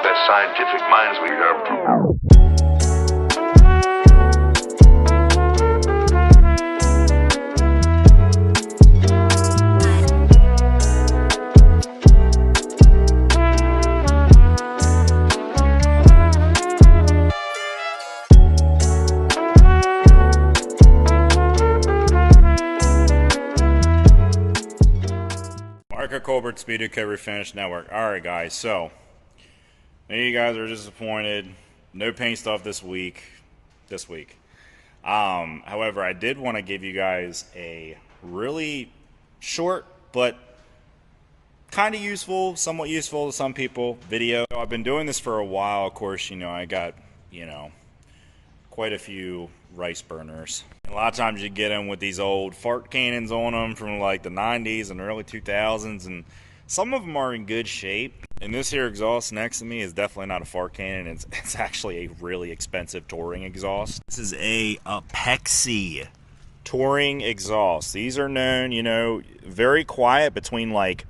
as scientific minds we are. Colbert, Speedokote Refinish Network. Alright guys, so maybe you guys are disappointed. No paint stuff this week. However, I did want to give you guys a really short but kind of useful, somewhat useful to some people video. I've been doing this for a while. Of course, I got, quite a few rice burners. A lot of times you get them with these old fart cannons on them from like the 90s and early 2000s, and some of them are in good shape. And this here exhaust next to me is definitely not a fart cannon. It's actually a really expensive touring exhaust. This is a Apexi touring exhaust. These are known, very quiet between like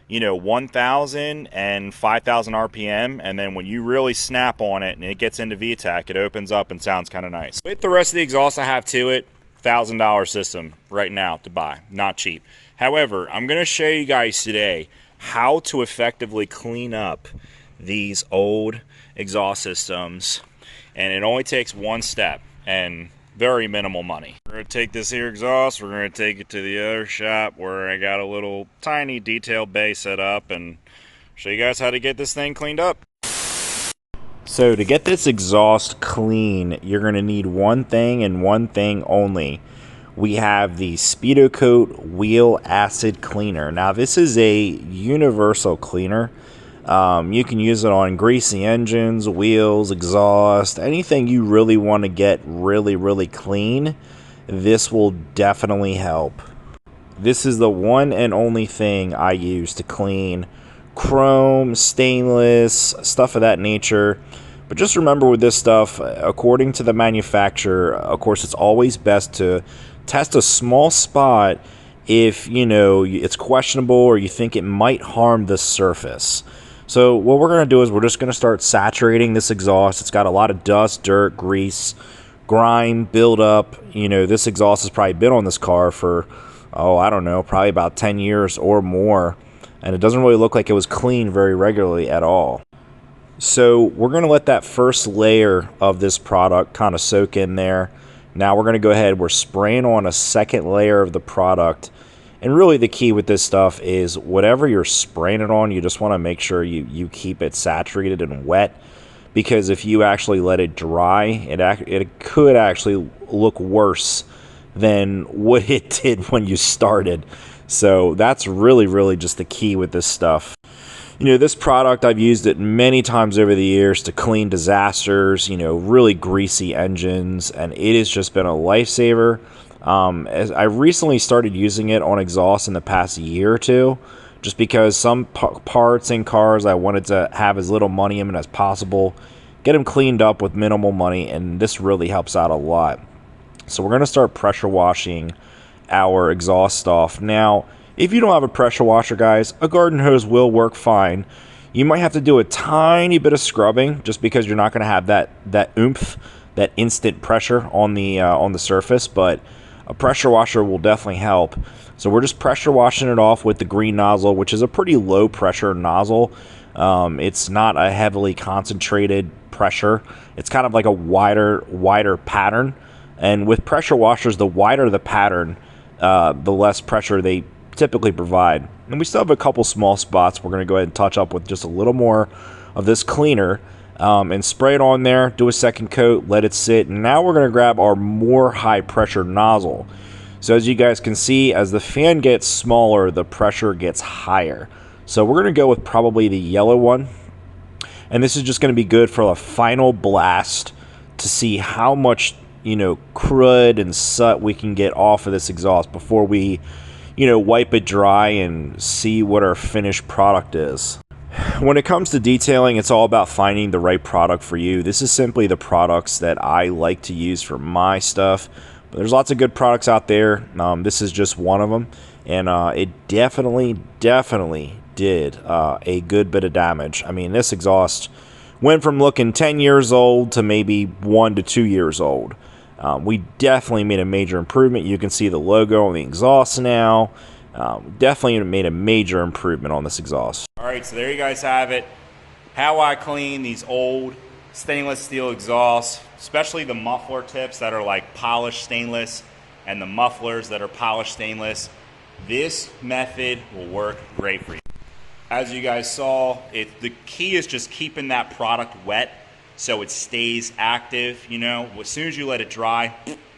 1,000 and 5,000 RPM, and then when you really snap on it and it gets into VTAC, it opens up and sounds kind of nice. With the rest of the exhaust I have to it, $1,000 system right now to buy, not cheap. However, I'm going to show you guys today how to effectively clean up these old exhaust systems, and it only takes one step and very minimal money. We're going to take this here exhaust, we're going to take it to the other shop where I got a little tiny detail bay set up and show you guys how to get this thing cleaned up. So to get this exhaust clean, you're going to need one thing and one thing only. We have the Speedokote Wheel Acid Cleaner. Now this is a universal cleaner. You can use it on greasy engines, wheels, exhaust, anything you really want to get really clean. This will definitely help. This is the one and only thing I use to clean chrome, stainless, stuff of that nature. But just remember with this stuff, according to the manufacturer, of course, it's always best to test a small spot if, it's questionable or you think it might harm the surface. So what we're going to do is we're just going to start saturating this exhaust. It's got a lot of dust, dirt, grease, grime, buildup. This exhaust has probably been on this car for, I don't know, probably about 10 years or more. And it doesn't really look like it was cleaned very regularly at all. So we're going to let that first layer of this product kind of soak in there. Now we're going to go ahead, we're spraying on a second layer of the product. And really the key with this stuff is whatever you're spraying it on, you just want to make sure you keep it saturated and wet. Because if you actually let it dry, it could actually look worse than what it did when you started. So that's really just the key with this stuff. This product, I've used it many times over the years to clean disasters, really greasy engines, and it has just been a lifesaver. As I recently started using it on exhaust in the past year or two, just because some parts in cars I wanted to have as little money in them as possible, get them cleaned up with minimal money, and this really helps out a lot. So we're going to start pressure washing our exhaust off. Now, if you don't have a pressure washer, guys, a garden hose will work fine. You might have to do a tiny bit of scrubbing just because you're not going to have that oomph, that instant pressure on the surface, but a pressure washer will definitely help. So we're just pressure washing it off with the green nozzle, which is a pretty low pressure nozzle. It's not a heavily concentrated pressure. It's kind of like a wider pattern. And with pressure washers, the wider the pattern, the less pressure they typically provide. And we still have a couple small spots we're going to go ahead and touch up with just a little more of this cleaner. And spray it on there, do a second coat, let it sit, and now we're going to grab our more high pressure nozzle. So as you guys can see, as the fan gets smaller, the pressure gets higher. So we're going to go with probably the yellow one, and this is just going to be good for a final blast to see how much crud and soot we can get off of this exhaust before we wipe it dry and see what our finished product is. When it comes to detailing, it's all about finding the right product for you. This is simply the products that I like to use for my stuff. But there's lots of good products out there. This is just one of them. And it definitely did a good bit of damage. I mean, this exhaust went from looking 10 years old to maybe 1 to 2 years old. We definitely made a major improvement. You can see the logo on the exhaust now. Definitely made a major improvement on this exhaust. All right, so there you guys have it. How I clean these old stainless steel exhausts, especially the muffler tips that are like polished stainless and the mufflers that are polished stainless. This method will work great for you. As you guys saw, the key is just keeping that product wet so it stays active. You know, as soon as you let it dry,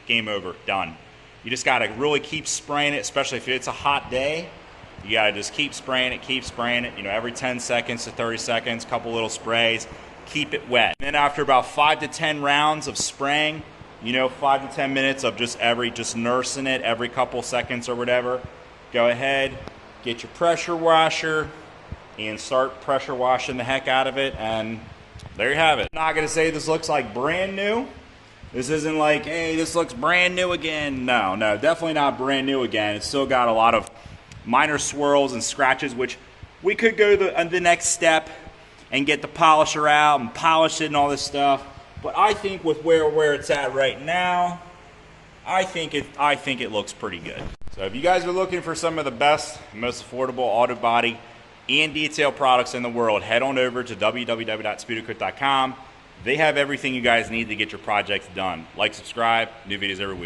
game over, done. You just gotta really keep spraying it, especially if it's a hot day. You gotta just keep spraying it, you know, every 10 seconds to 30 seconds, couple little sprays, keep it wet. And then after about 5 to 10 rounds of spraying, you know, 5 to 10 minutes of just nursing it every couple seconds or whatever, go ahead, get your pressure washer and start pressure washing the heck out of it, and there you have it. I'm not gonna say this looks like brand new. This isn't like, hey, this looks brand new again. No, definitely not brand new again. It's still got a lot of minor swirls and scratches, which we could go the next step and get the polisher out and polish it and all this stuff. But I think with where it's at right now, I think it looks pretty good. So if you guys are looking for some of the best, most affordable auto body and detail products in the world, head on over to www.speedokote.com. They have everything you guys need to get your projects done. Like, subscribe, new videos every week.